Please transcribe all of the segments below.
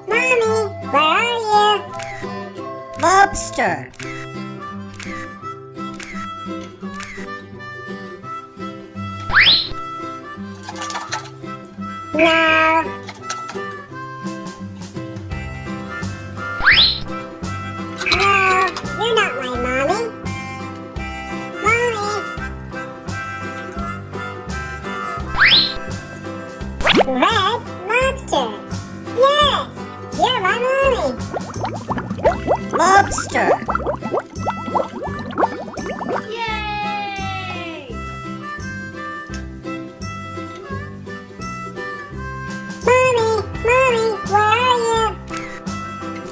Mommy, where are you? Lobster. No. No, you're not my mommy. Mommy. Red lobster. Yes, you're my mommy. Lobster. Yay! Mommy, where are you?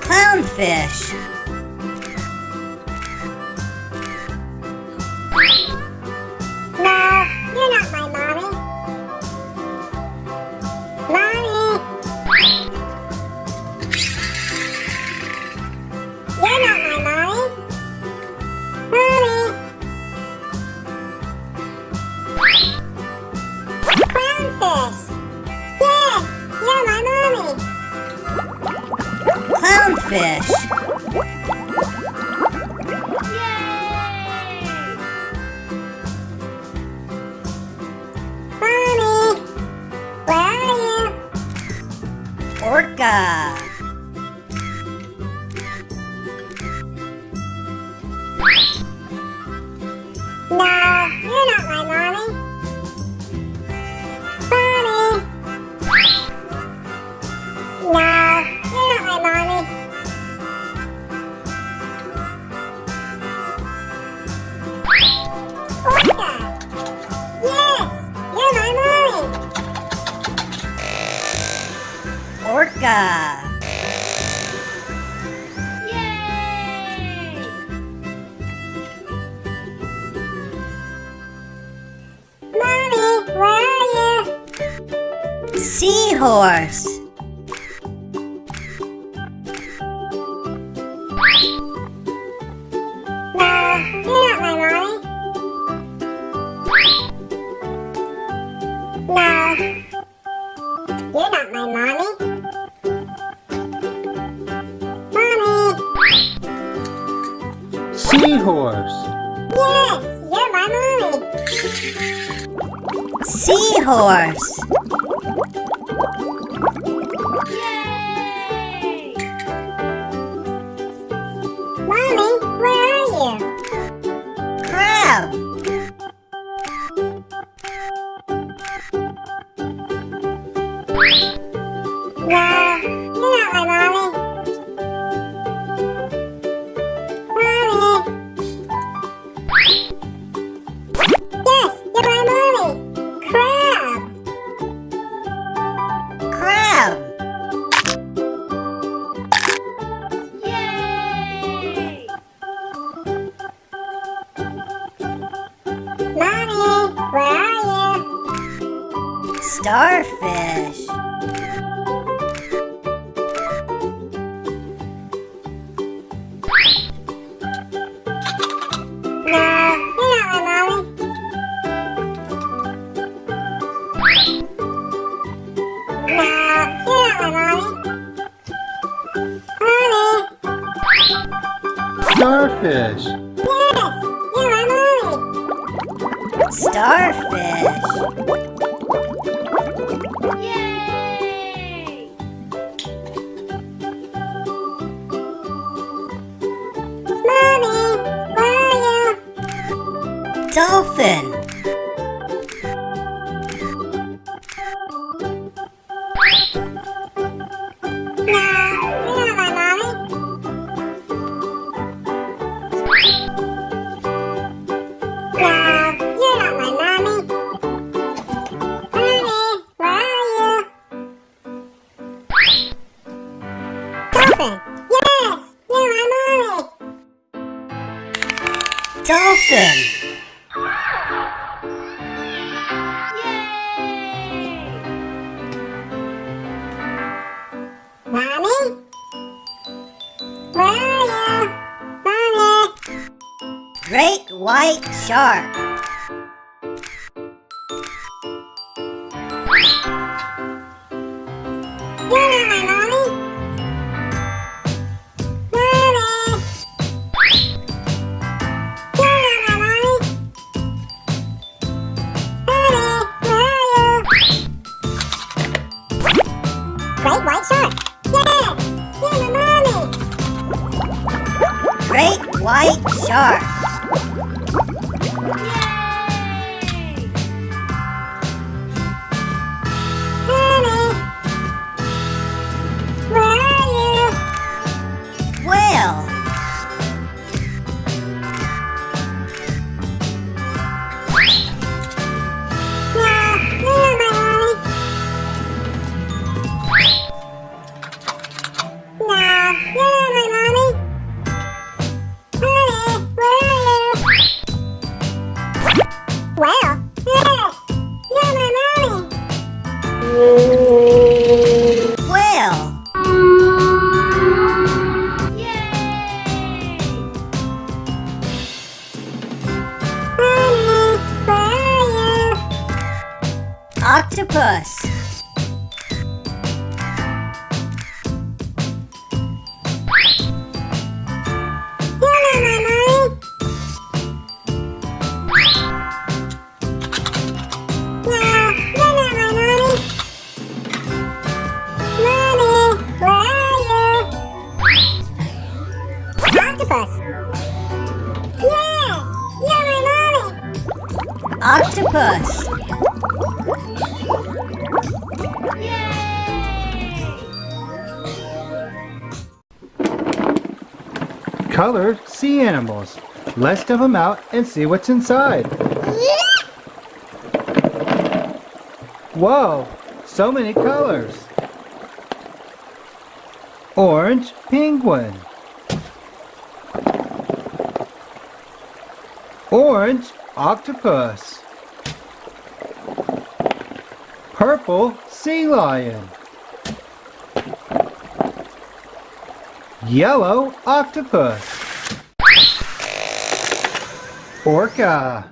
Clownfish. No, you're not my mommy. Mommy. You're not my mommy. Mommy. Clownfish. Yes, you're my mommy. Clownfish. Yay! Mommy, where are you? Orca. No, you're not my mommy. Mommy. No, you're not my mommy. Orca. Yes, you're my mommy. Orca. Yay! Mommy, where are you? Seahorse. No, you're not my mommy. No, you're not my mommy. Mommy. Seahorse. Yes, you're my mommy. Seahorse. Yay! Mommy, where are you? Crab. No, you're not my mommy. Mommy. Yes, you're my mommy. Crab. Crab. Yay! Mommy, where are you? Starfish. No, you're not my mommy. No, you're not my mommy. Mommy. Starfish. Yes, you're my mommy. Starfish. Yay! Mommy, where are you? Dolphin. No, you're not my mommy. No, you're not my mommy. Mommy, where are you? Dolphin. Yes, you're my mommy. Dolphin. Yay! Mommy? Where are you? Mommy? Great white shark. You're not my mommy. Mommy. You're not my mommy. Mommy, where are you? Great white shark. Yeah, you're my mommy. Great white shark. Mommy, where are you? Whale. No, you're not my mommy. No, you're not my mommy. Mommy, where are you? Well, yes, you're my mommy. Whale. Mommy, where are you? Octopus. You're not my mommy. No, you're not my mommy. Mommy, where are you? Octopus. Yes, you're my mommy. Octopus. Colored sea animals. Let's dump them out and see what's inside. Whoa, so many colors. Orange penguin. Orange octopus. Purple sea lion. Yellow octopus. Orca.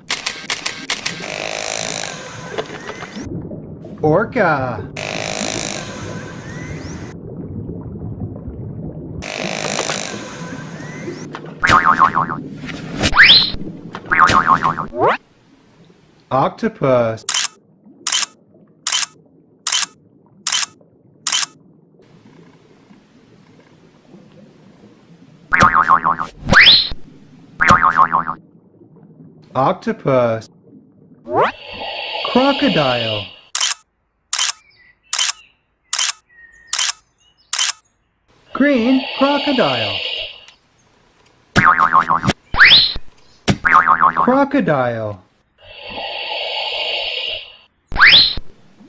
Orca. Octopus. Octopus. Crocodile. Green crocodile. Crocodile.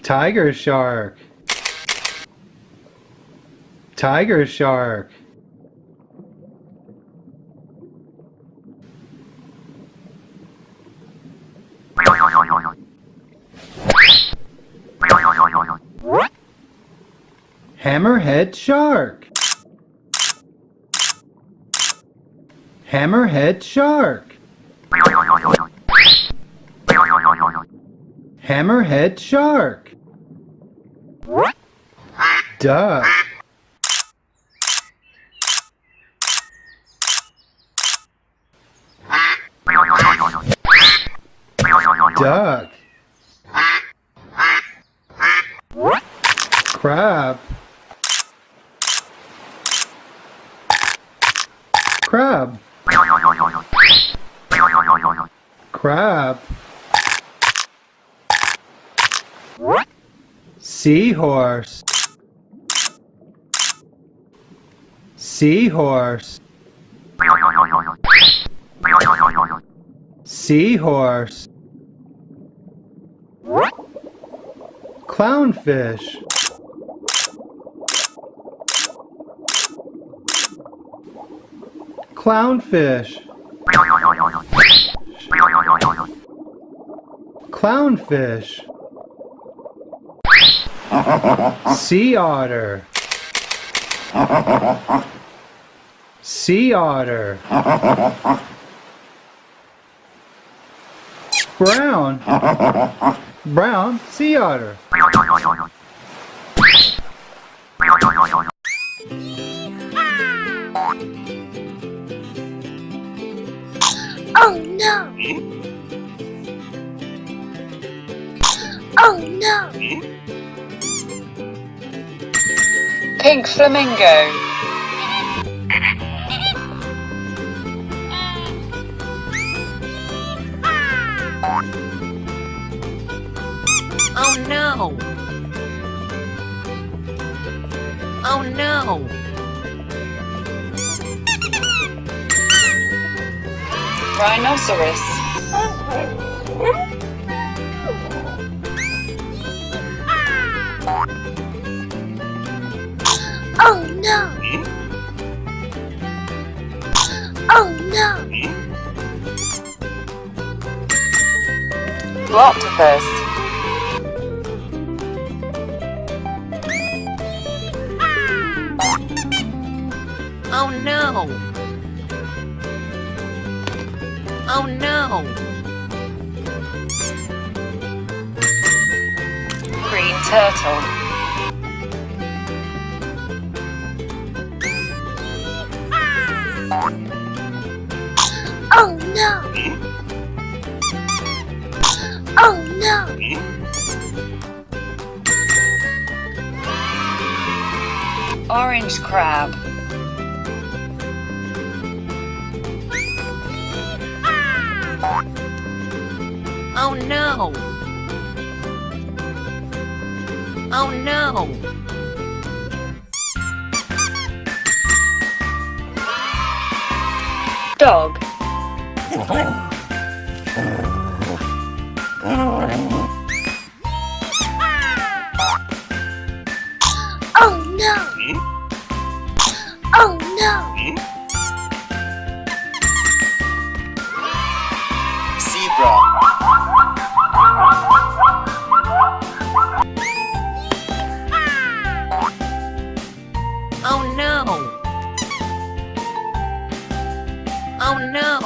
Tiger shark. Tiger shark. Hammerhead shark. Hammerhead shark. Hammerhead shark. Duck. Duck. Crab. Crab. Crab. Seahorse. Seahorse. Seahorse. Clownfish. Clownfish. Clownfish. Sea otter. Sea otter. Brown. Brown sea otter. Pink flamingo. Oh no! Oh no! Rhinoceros. Oh no! Oh no! Octopus. Oh no! Oh no! Green turtle. Oh no! Oh no! Orange crab. Oh no! Oh no! Dog. Oh no! Oh no! Zebra. Oh no! Oh no!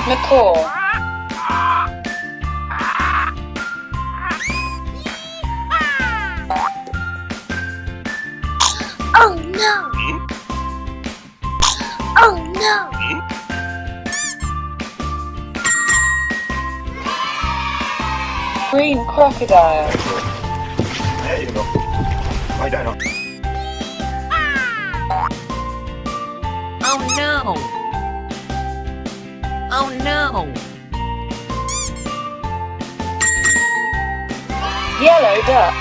Macaw. Oh no! Oh no! Green crocodile. There you go. I don't know. Oh no! Oh no! Yellow duck.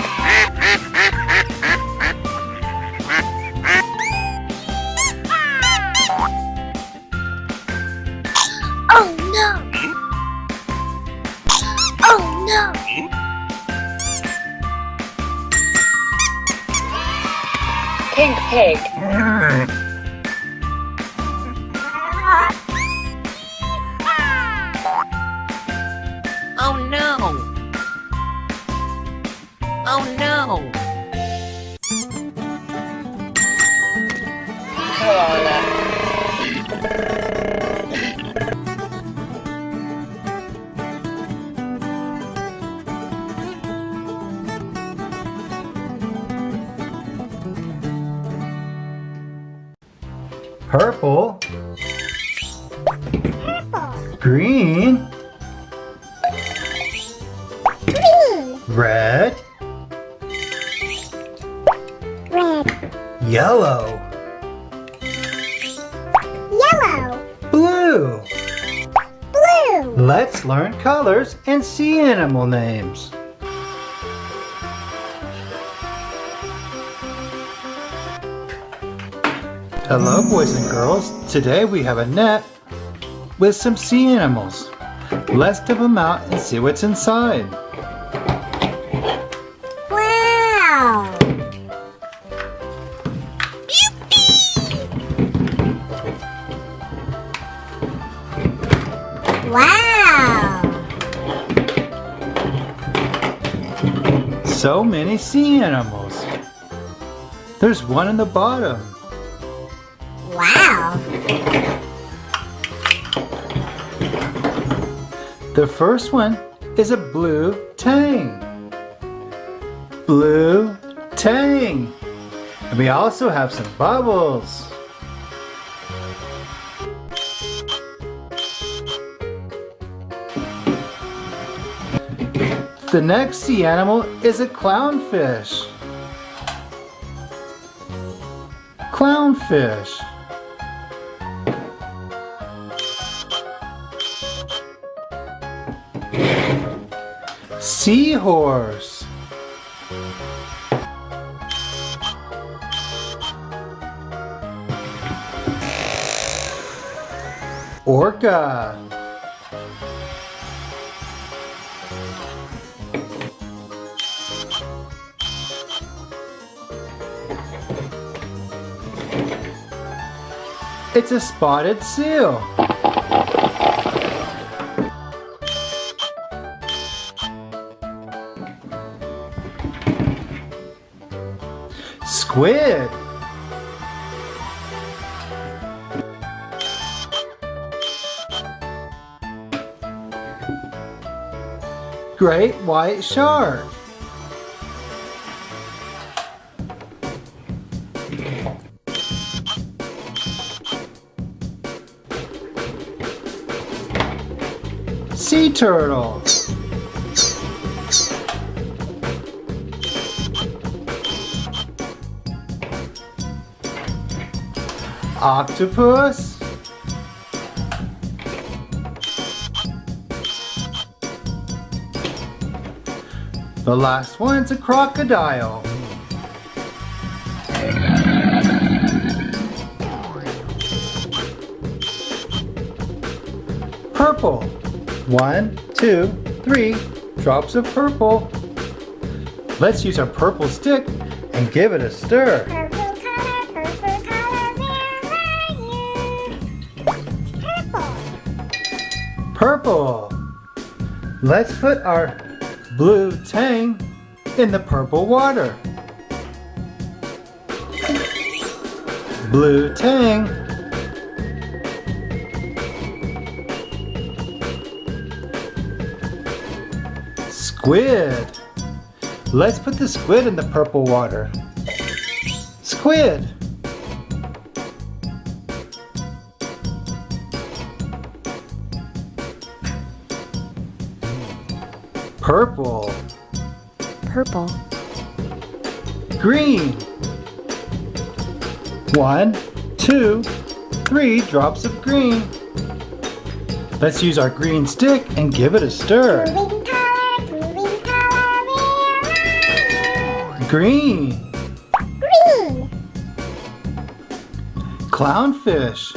Oh no! Oh no! Pink pig. Oh no! Oh no! Koala. Purple. Green. Red. Red, Yellow. yellow, Blue. blue. Let's learn colors and sea animal names. Hello, boys and girls. Today we have a net with some sea animals. Let's dip them out and see what's inside. Wow! Wow! So many sea animals. There's one in the bottom. Wow! The first one is a blue tang. Blue tang. And we also have some bubbles. The next sea animal is a clownfish. Clownfish. Seahorse. Orca. It's a spotted seal. Squid. Great white shark. Sea turtle. Octopus. The last one's a crocodile. Purple. 1, 2, 3 drops of purple. Let's use our purple stick and give it a stir. Purple color, where are you? Purple. Purple. Let's put our blue tang in the purple water. Blue tang. Squid. Let's put the squid in the purple water. Squid. Purple. Purple. Green. 1, 2, 3 drops of green. Let's use our green stick and give it a stir. Moving color, where are you? Green. Green. Clownfish.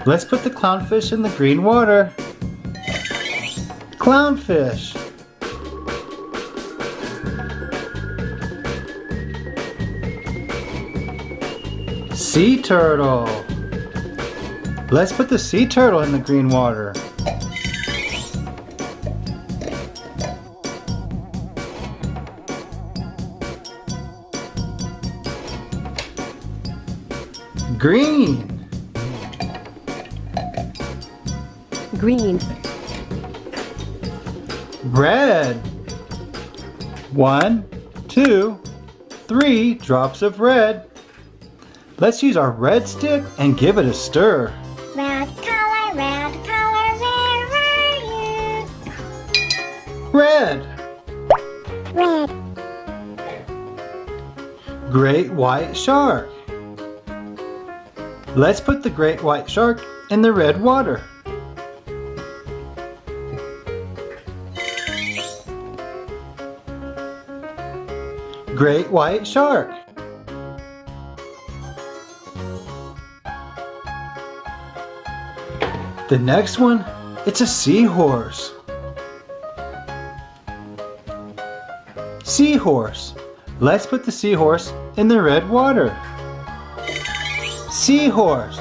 Let's put the clownfish in the green water. Clownfish. Sea turtle. Let's put the sea turtle in the green water. Green. Green. Red. 1, 2, 3 drops of red. Let's use our red stick and give it a stir. Red color, where are you? Red. Red. Great white shark. Let's put the great white shark in the red water. Great white shark. The next one, it's a seahorse. Seahorse. Let's put the seahorse in the red water. Seahorse.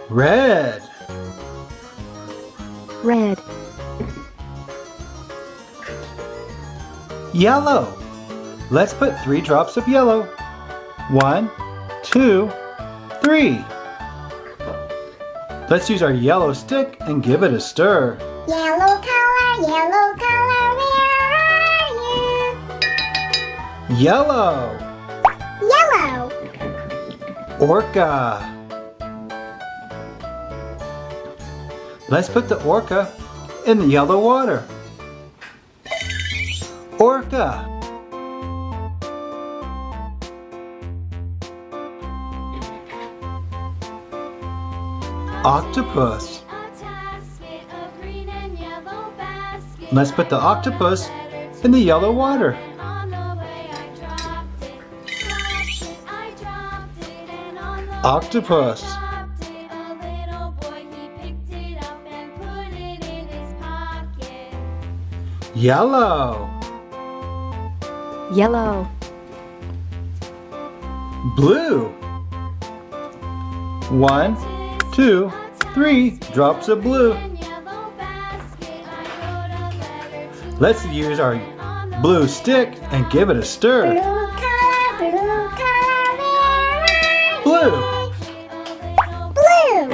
Red. Red. Yellow. Let's put 3 drops of yellow. 1, 2, 3. Let's use our yellow stick and give it a stir. Yellow color, where are you? Yellow. Yellow. Orca. Let's put the orca in the yellow water. Orca. Octopus. Let's put the octopus in the yellow water. Octopus. Yellow. Yellow. Blue. 1, 2, 3 drops of blue. Let's use our blue stick and give it a stir. Blue. Blue.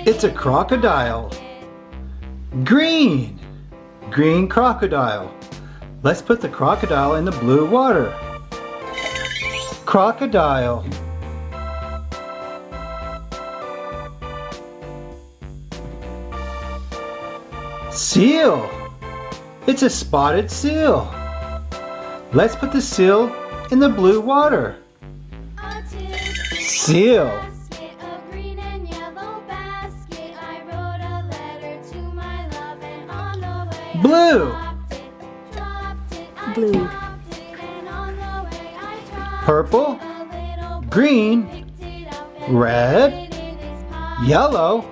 It's a crocodile. Green. Green crocodile. Let's put the crocodile in the blue water. Crocodile. Seal. It's a spotted seal. Let's put the seal in the blue water. Seal. Blue. Blue. Purple. Green. Red. Yellow.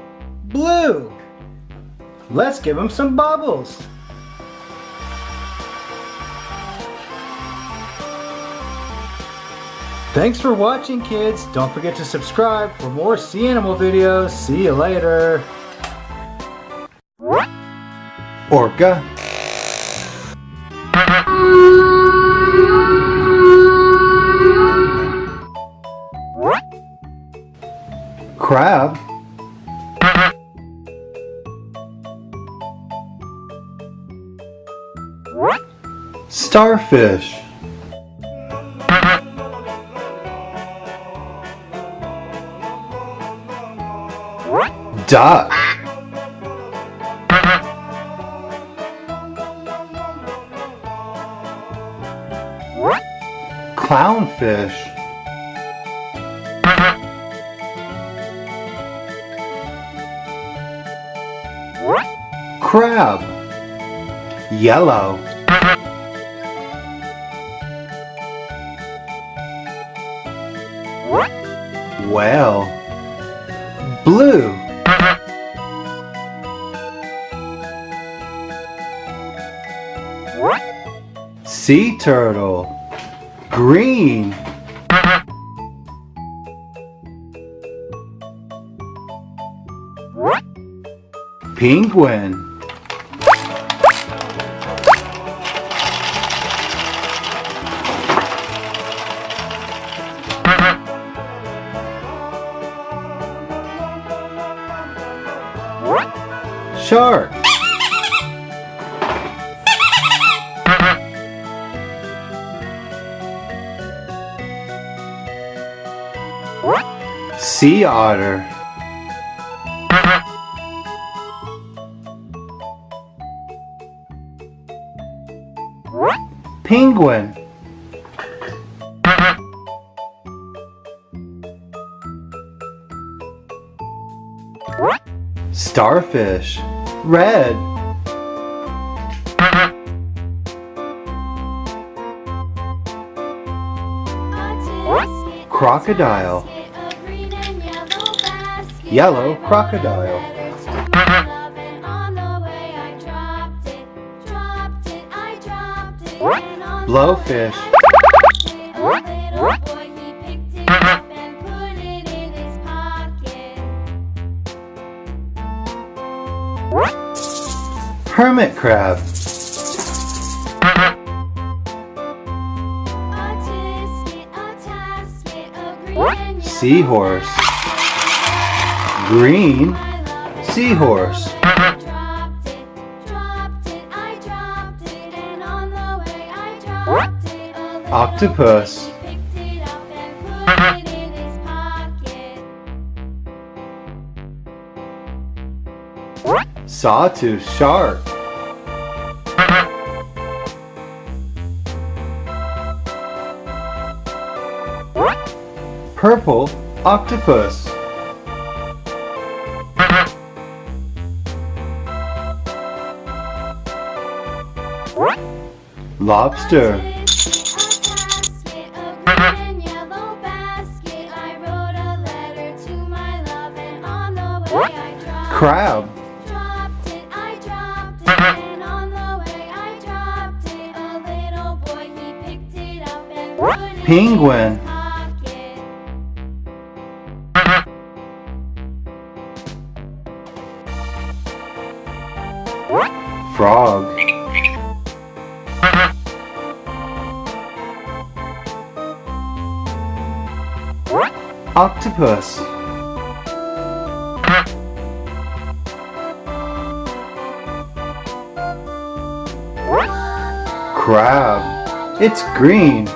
Blue. Let's give him some bubbles. Thanks for watching, kids. Don't forget to subscribe for more sea animal videos. See you later. Orca. Crab. Starfish. Duck. Clownfish. Crab. Yellow. Whale. Blue. Sea turtle. Green. Penguin. Shark. Sea otter. Penguin. Starfish. Red. Crocodile. Yellow crocodile. Blowfish. Hermit crab. Seahorse. Green seahorse. Octopus. Sawtooth shark. Purple octopus. Lobster. Crab. Penguin. Frog. Octopus. Crab. It's green.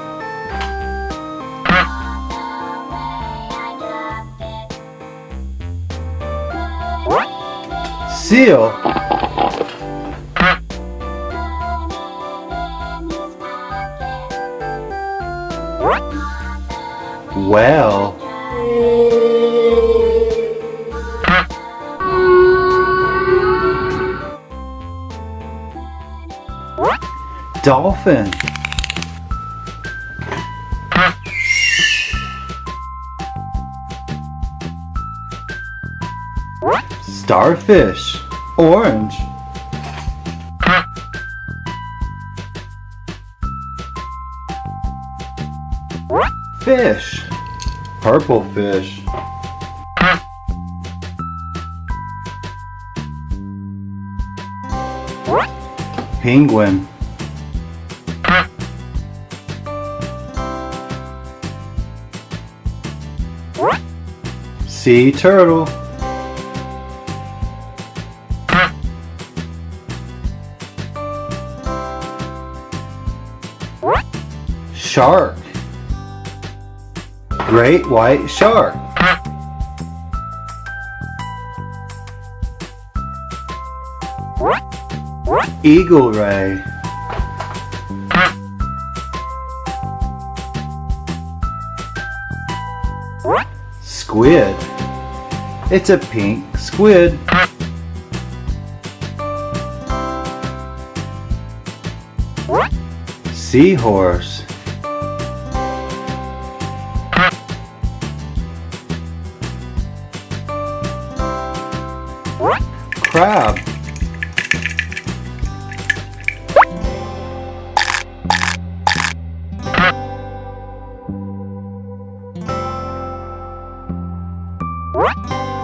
Seal. Whale. Dolphin. Starfish. Orange. Fish. Purple fish. Penguin. Sea turtle. Shark. Great white shark. Eagle ray. Squid. It's a pink squid. Seahorse. Crab.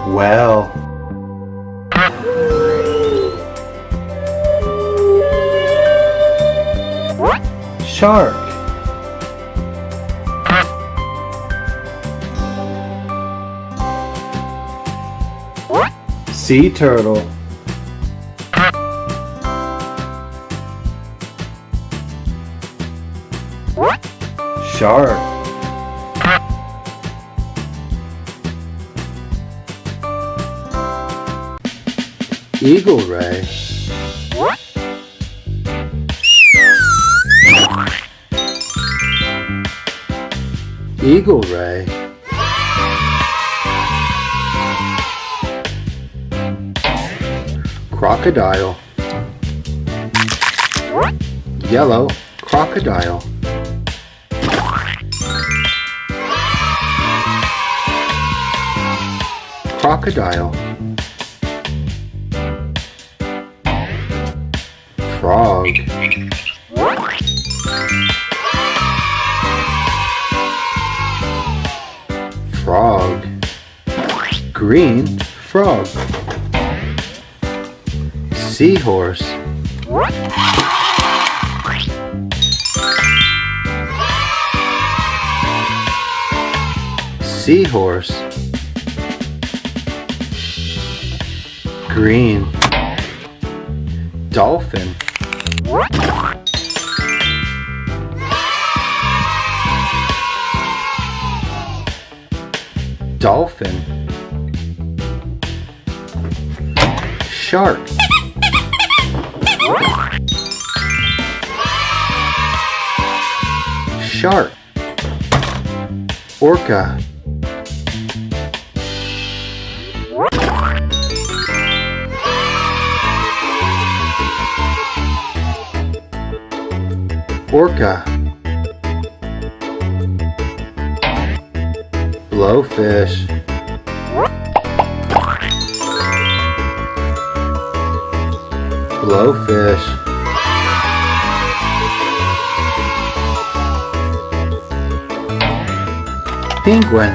Whale. Shark. Sea turtle. Shark. Eagle ray. Eagle ray. Crocodile. Yellow crocodile. Crocodile. Frog. Frog. Green frog. Seahorse. Seahorse. Green. Dolphin. Dolphin. Shark. Shark. Orca. Orca. Blowfish. Blowfish. Penguin.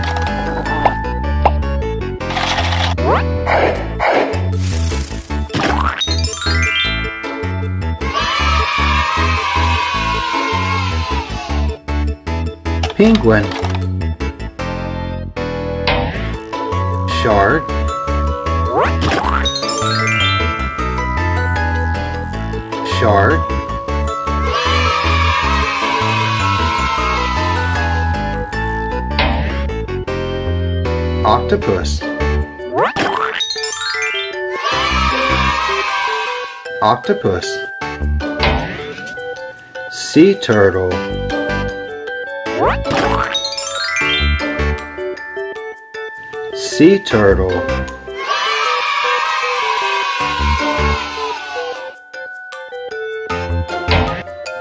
Penguin. Shark. Shark. Octopus. Octopus. Sea turtle. Sea turtle.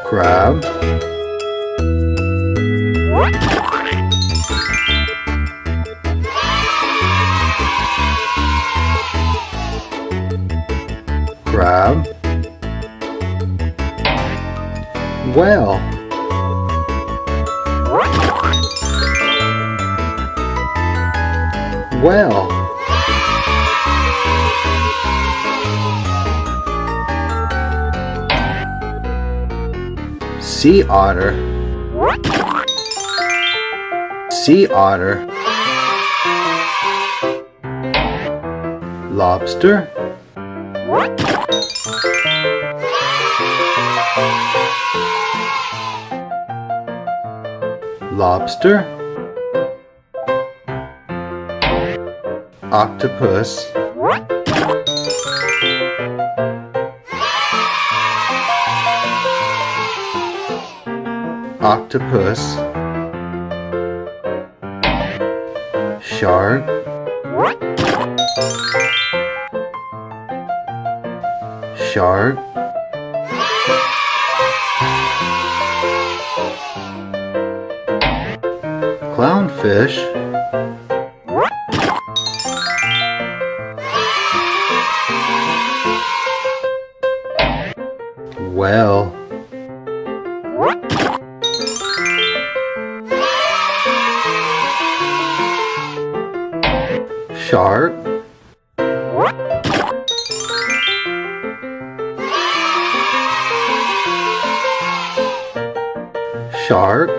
Crab. Crab. Whale. Whale. Sea otter. Sea otter. Lobster. Lobster. Octopus. Octopus. Shark. Shark. Clownfish. Whale. Shark. Shark.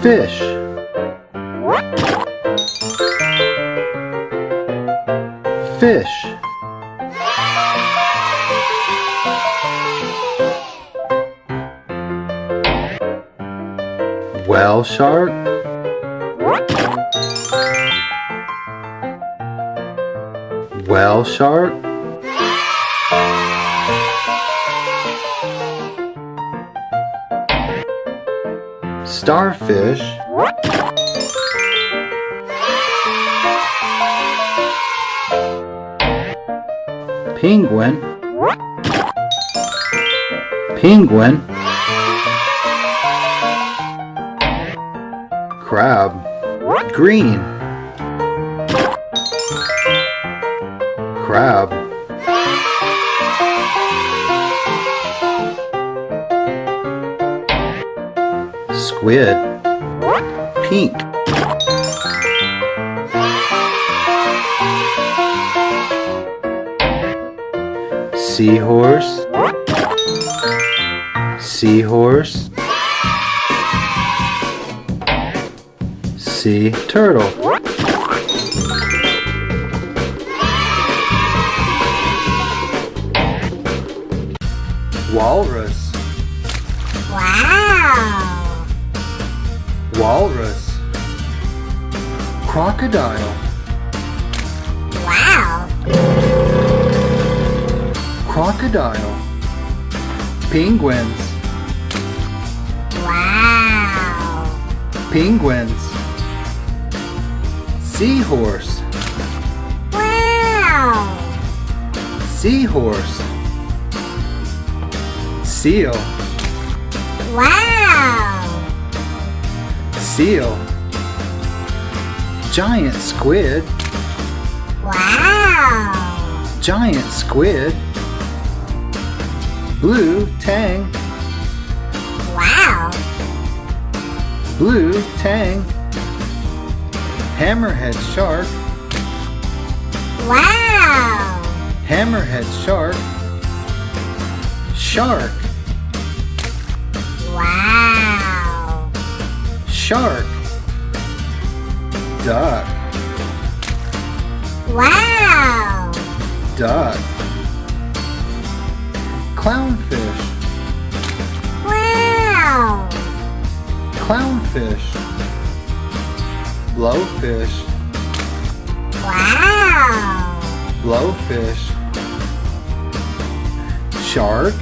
Fish. Fish. Whale shark. Whale shark. Starfish. Penguin. Penguin. Crab. Green. Crab. Squid. Pink. Seahorse. Seahorse. Sea turtle. Walrus. Wow. Walrus. Crocodile. Crocodile. Penguins. Wow. Penguins. Seahorse. Wow. Seahorse. Seal. Wow. Seal. Giant squid. Wow. Giant squid. Blue tang. Wow. Blue tang. Hammerhead shark. Wow. Hammerhead shark. Shark. Wow. Shark. Duck. Wow. Duck. Clownfish. Wow. Clownfish. Blowfish. Wow. Blowfish. Shark.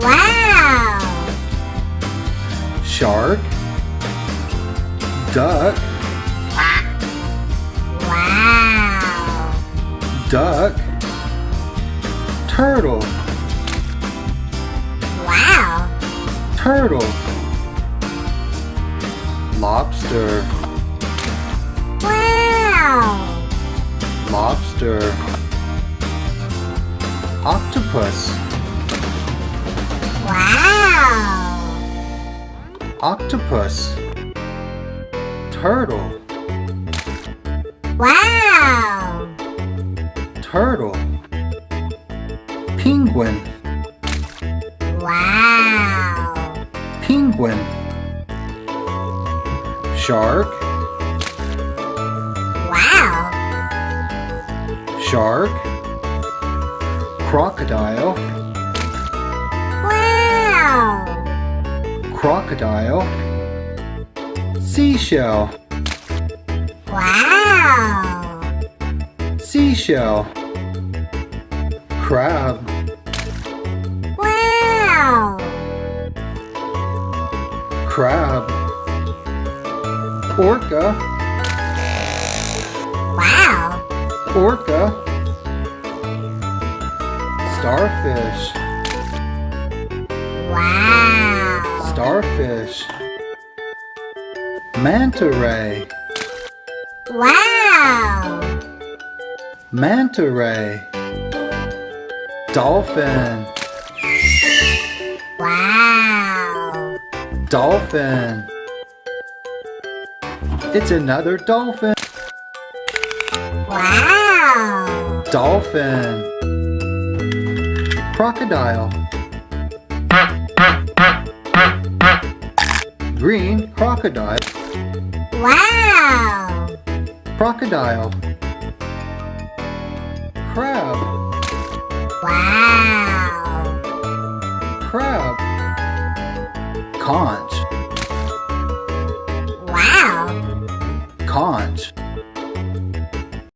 Wow. Shark. Duck. Wow. Duck. Turtle. Wow. Turtle. Lobster. Wow. Lobster. Octopus. Wow. Octopus. Turtle. Wow. Turtle. Penguin. Wow. Penguin. Shark. Wow. Shark. Crocodile. Wow. Crocodile. Seashell. Wow. Seashell. Crab. Wow. Crab. Orca. Wow. Orca. Starfish. Wow. Starfish. Manta ray. Wow. Manta ray. Dolphin. Wow. Dolphin. It's another dolphin. Wow. Dolphin. Crocodile. Green crocodile. Wow. Crocodile. Crab. Wow. Crab. Conch. Wow. Conch.